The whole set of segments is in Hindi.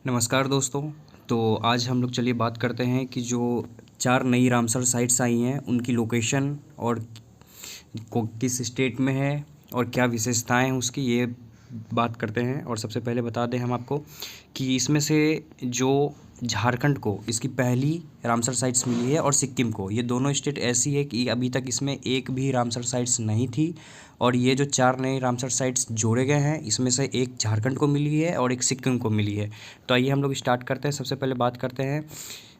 नमस्कार दोस्तों। तो आज हम लोग चलिए बात करते हैं कि जो 4 नई रामसर साइट्स आई हैं उनकी लोकेशन और किस स्टेट में है और क्या विशेषताएं हैं उसकी, ये बात करते हैं। और सबसे पहले बता दें हम आपको कि इसमें से जो झारखंड को इसकी पहली रामसर साइट्स मिली है और सिक्किम को, ये दोनों स्टेट ऐसी है कि अभी तक इसमें एक भी रामसर साइट्स नहीं थी। और ये जो 4 नए रामसर साइट्स जोड़े गए हैं इसमें से एक झारखंड को मिली है और एक सिक्किम को मिली है। तो आइए हम लोग स्टार्ट करते हैं। सबसे पहले बात करते हैं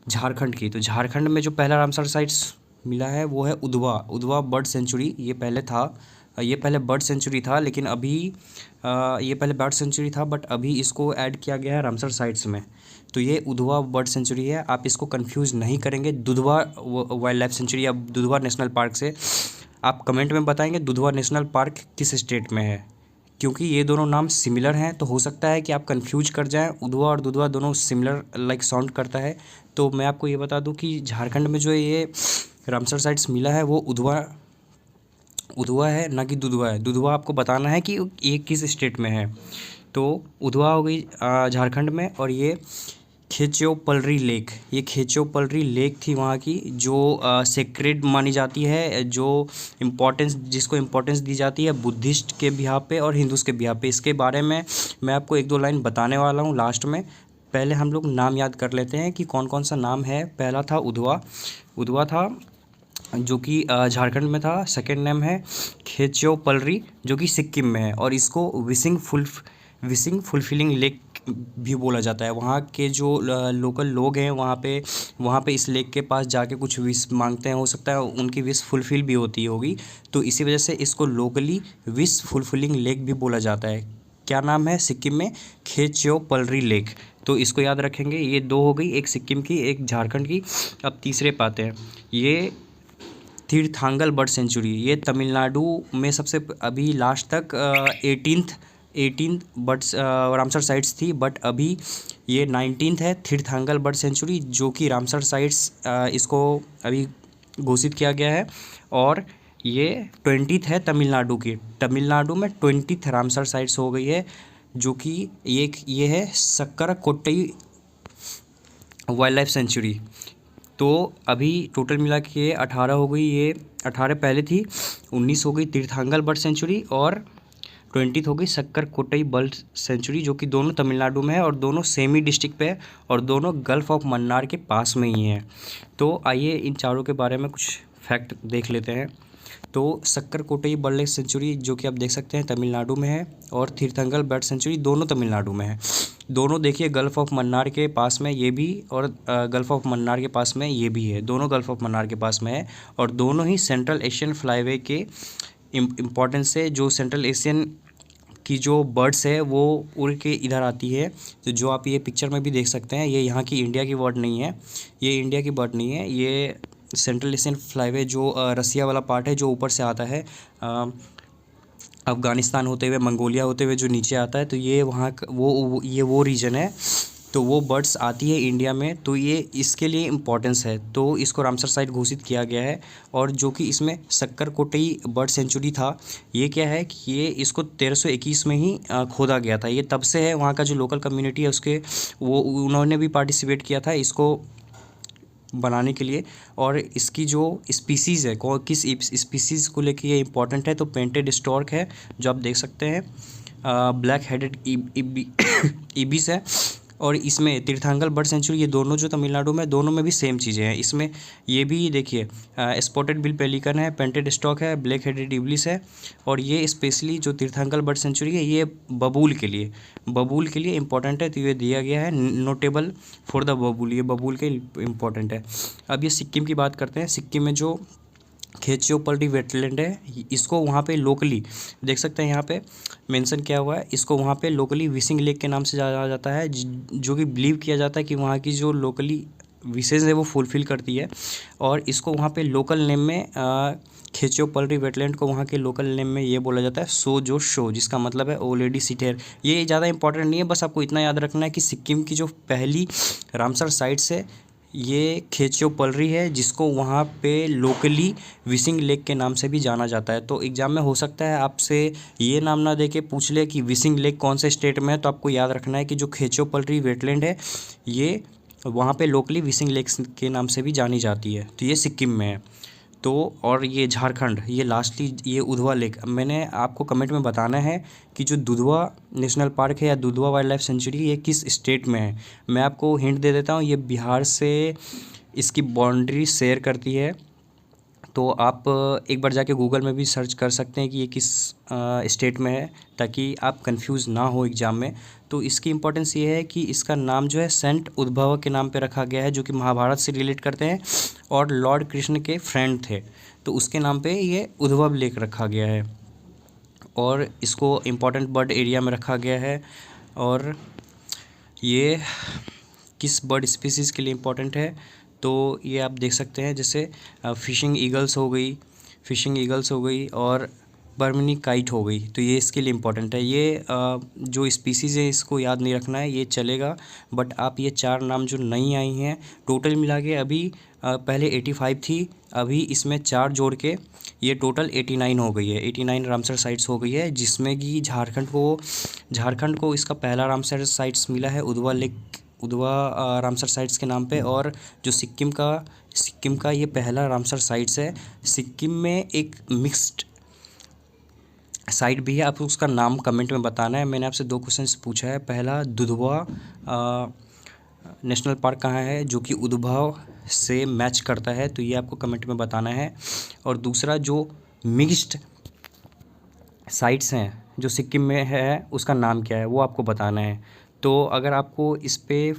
झारखंड की। तो झारखंड में जो पहला रामसर साइट्स मिला है वो है उधवा उधवा बर्ड सेंचुरी। ये पहले बर्ड सेंचुरी था, लेकिन अभी ये पहले बर्ड सेंचुरी था बट अभी इसको ऐड किया गया है रामसर साइट्स में। तो ये उधवा बर्ड सेंचुरी है, आप इसको कंफ्यूज नहीं करेंगे दुधवा वाइल्ड लाइफ सेंचुरी या दुधवा नेशनल पार्क से। आप कमेंट में बताएंगे दुधवा नेशनल पार्क किस स्टेट में है, क्योंकि ये दोनों नाम सिमिलर हैं। तो हो सकता है कि आप कंफ्यूज कर जाएं। उधवा और दुधवा दोनों सिमिलर लाइक साउंड करता है। तो मैं आपको ये बता दूं कि झारखंड में जो ये रामसर साइट्स मिला है वो उधवा उधवा है, ना कि दुधवा है। दुधवा आपको बताना है कि ये किस स्टेट में है। तो उधवा हो गई झारखंड में। और ये खेचोपलरी लेक, ये खेचोपलरी लेक थी वहाँ की, जो सेक्रेड मानी जाती है, जो जिसको इम्पोर्टेंस दी जाती है बुद्धिस्ट के बिहाफ पे और हिंदूज़ के बिहाफ पे। इसके बारे में मैं आपको एक दो लाइन बताने वाला हूँ लास्ट में। पहले हम लोग नाम याद कर लेते हैं कि कौन कौन सा नाम है। पहला था उधवा, उधवा था जो कि झारखंड में था। सेकेंड नेम है खेचोपलरी जो कि सिक्किम में है, और इसको विसिंग फुलफिलिंग लेक भी बोला जाता है। वहाँ के जो लोकल लोग हैं वहाँ पे इस लेक के पास जाके कुछ विश मांगते हैं, हो सकता है उनकी विश फुलफिल भी होती होगी। तो इसी वजह से इसको लोकली विश फुलफिलिंग लेक भी बोला जाता है। क्या नाम है सिक्किम में? खेचोपलरी लेक। तो इसको याद रखेंगे। ये दो हो गई, एक सिक्किम की एक झारखंड की। अब तीसरे पाते हैं, ये तीर्थांगल बर्ड सेंचुरी। ये तमिलनाडु में सबसे अभी लास्ट तक 18th बर्ड्स रामसर साइट्स थी, बट अभी ये 19th है तीर्थांगल बर्ड सेंचुरी, जो कि रामसर साइट्स इसको अभी घोषित किया गया है। और ये 20th है तमिलनाडु की। तमिलनाडु में 20th रामसर साइट्स हो गई है, जो कि ये है सक्कर कोट्टई वाइल्ड लाइफ सेंचुरी। तो अभी टोटल मिला के ये 18 हो गई। ये 18 पहले थी, 19 हो गई तीर्थांगल बर्ड सेंचुरी, और 20th हो गई सक्कर कोट्टई बर्ड सेंचुरी, जो कि दोनों तमिलनाडु में है और दोनों सेम ही डिस्ट्रिक्ट पे है और दोनों गल्फ ऑफ मन्नार के पास में ही हैं। तो आइए इन चारों के बारे में कुछ फैक्ट देख लेते हैं। तो सक्कर कोट्टई बर्ड लाइफ सेंचुरी जो कि आप देख सकते हैं तमिलनाडु में है, और तीर्थंगल बर्ड सेंचुरी दोनों तमिलनाडु में है। दोनों देखिए गल्फ़ ऑफ मन्नार के पास में ये भी, और गल्फ़ ऑफ मन्नार के पास में ये भी है। दोनों गल्फ़ ऑफ मन्नार के पास में है, और दोनों ही सेंट्रल एशियन फ्लाईवे के इम्पोर्टेंस से, जो सेंट्रल एशियन की जो बर्ड्स है वो उड़ के इधर आती है। तो जो आप ये पिक्चर में भी देख सकते हैं, ये यहाँ की इंडिया की बर्ड नहीं है, ये इंडिया की बर्ड नहीं है। ये सेंट्रल एशियन फ्लाईवे जो रसिया वाला पार्ट है, जो ऊपर से आता है अफ़गानिस्तान होते हुए, मंगोलिया होते हुए जो नीचे आता है, तो ये वहाँ वो रीजन है। तो वो बर्ड्स आती है इंडिया में, तो ये इसके लिए इम्पोर्टेंस है। तो इसको रामसर साइट घोषित किया गया है। और जो कि इसमें सक्कर कोट्टई बर्ड सेंचुरी था, ये क्या है कि ये इसको 1321 में ही खोदा गया था। ये तब से है, वहाँ का जो लोकल कम्युनिटी है उसके उन्होंने भी पार्टिसिपेट किया था इसको बनाने के लिए। और इसकी जो स्पीसीज़ है, किस स्पीसीज़ को लेके ये इंपॉर्टेंट है, तो पेंटेड स्टॉर्क है जो आप देख सकते हैं, ब्लैक हेडेड इबिस है। और इसमें तीर्थांगल बर्ड सेंचुरी, ये दोनों जो तमिलनाडु में, दोनों में भी सेम चीज़ें हैं। इसमें ये भी देखिए स्पॉटेड बिल पेलिकन है, पेंटेड स्टॉक है, ब्लैक हेडेड इबिस है। और ये स्पेशली जो तीर्थांगल बर्ड सेंचुरी है ये बबूल के लिए इम्पोर्टेंट है। तो ये दिया गया है नोटेबल फॉर द बबूल, ये बबूल के इम्पोर्टेंट है। अब ये सिक्किम की बात करते हैं। सिक्किम में जो खेचियोपल्ली वेटलैंड है, इसको वहाँ पे लोकली देख सकते हैं, यहाँ पे मेंशन किया हुआ है। इसको वहाँ पे लोकली विशिंग लेक के नाम से जाना जाता है, जो कि बिलीव किया जाता है कि वहाँ की जो लोकली विशेष है वो फुलफ़िल करती है। और इसको वहाँ पे लोकल नेम में खेचियोपल्ली वेटलैंड को वहाँ के लोकल नेम में ये बोला जाता है शो, जिसका मतलब है ओ लेडी सिटेर। ये ज़्यादा इंपॉर्टेंट नहीं है, बस आपको इतना याद रखना है कि सिक्किम की जो पहली रामसर साइट्स है ये खेचियोपल्ली है, जिसको वहाँ पे लोकली विसिंग लेक के नाम से भी जाना जाता है। तो एग्ज़ाम में हो सकता है आपसे ये नाम ना दे के पूछ ले कि विसिंग लेक कौन से स्टेट में है, तो आपको याद रखना है कि जो खेचियोपल्ली वेटलैंड है ये वहाँ पे लोकली विसिंग लेक के नाम से भी जानी जाती है। तो ये सिक्किम में है। तो और ये झारखंड, ये लास्टली ये उधवा लेक, मैंने आपको कमेंट में बताना है कि जो दुधवा नेशनल पार्क है या दुधवा वाइल्ड लाइफ सेंचुरी ये किस स्टेट में है। मैं आपको हिंट दे देता हूँ, ये बिहार से इसकी बाउंड्री शेयर करती है। तो आप एक बार जाके गूगल में भी सर्च कर सकते हैं कि ये किस स्टेट में है, ताकि आप कंफ्यूज ना हो एग्ज़ाम में। तो इसकी इम्पोर्टेंस ये है कि इसका नाम जो है सेंट उद्भव के नाम पे रखा गया है, जो कि महाभारत से रिलेट करते हैं और लॉर्ड कृष्ण के फ्रेंड थे, तो उसके नाम पे ये उद्भव लेक रखा गया है। और इसको इम्पोर्टेंट बर्ड एरिया में रखा गया है। और ये किस बर्ड स्पीसीज़ के लिए इम्पोर्टेंट है, तो ये आप देख सकते हैं, जैसे फिशिंग ईगल्स हो गई और बर्मनी काइट हो गई, तो ये इसके लिए इम्पोर्टेंट है। ये जो स्पीसीज़ है इसको याद नहीं रखना है, ये चलेगा, बट आप ये 4 नाम जो नई आई हैं टोटल मिला के अभी पहले 85 थी, अभी इसमें 4 जोड़ के ये टोटल 89 हो गई है। 89 रामसर साइट्स हो गई है, जिसमें कि झारखंड को इसका पहला रामसर साइट्स मिला है उधवा रामसर साइट्स के नाम पे। और जो सिक्किम का ये पहला रामसर साइट्स है। सिक्किम में एक मिक्स्ड साइट भी है, आप उसका नाम कमेंट में बताना है। मैंने आपसे 2 क्वेश्चंस पूछा है, पहला दुधवा नेशनल पार्क कहाँ है, जो कि उद्भव से मैच करता है, तो ये आपको कमेंट में बताना है। और दूसरा जो मिक्स्ड साइट्स हैं जो सिक्किम में है, उसका नाम क्या है वो आपको बताना है। तो अगर आपको इस पे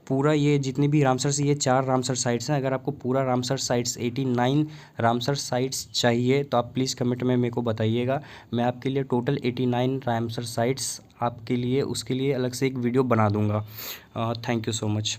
पूरा ये जितनी भी रामसर से ये 4 रामसर साइट्स हैं, अगर आपको पूरा रामसर साइट्स 89 रामसर साइट्स चाहिए तो आप प्लीज़ कमेंट में मेरे को बताइएगा। मैं आपके लिए टोटल 89 रामसर साइट्स आपके लिए उसके लिए अलग से एक वीडियो बना दूँगा। Thank you so much.